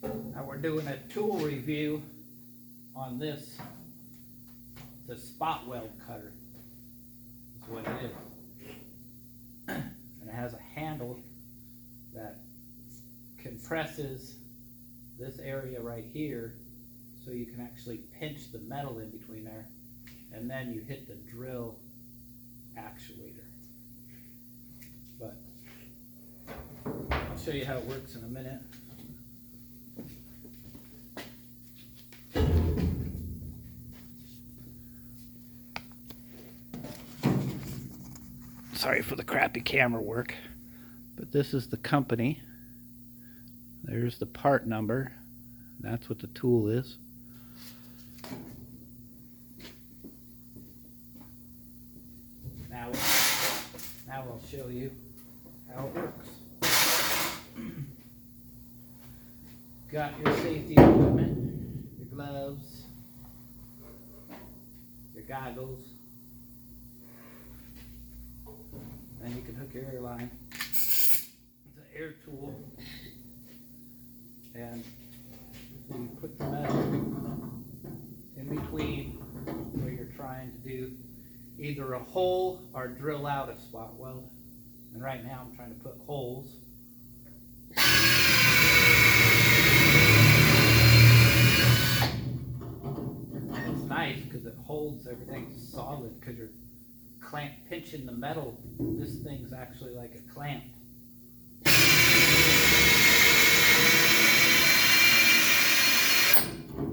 Now we're doing a tool review on this, the spot weld cutter. That's what it is. And it has a handle that compresses this area right here so you can actually pinch the metal in between there, and then you hit the drill actuator. But I'll show you how it works in a minute. Sorry for the crappy camera work, but this is the company. There's the part number. That's what the tool is. Now I'll show you how it works. Got your safety equipment, your gloves, your goggles. Then you can hook your air line. It's an air tool. And so you put the metal in between where you're trying to do either a hole or drill out a spot weld. And right now I'm trying to put holes. And it's nice because it holds everything solid because you're pinching the metal. This thing's actually like a clamp.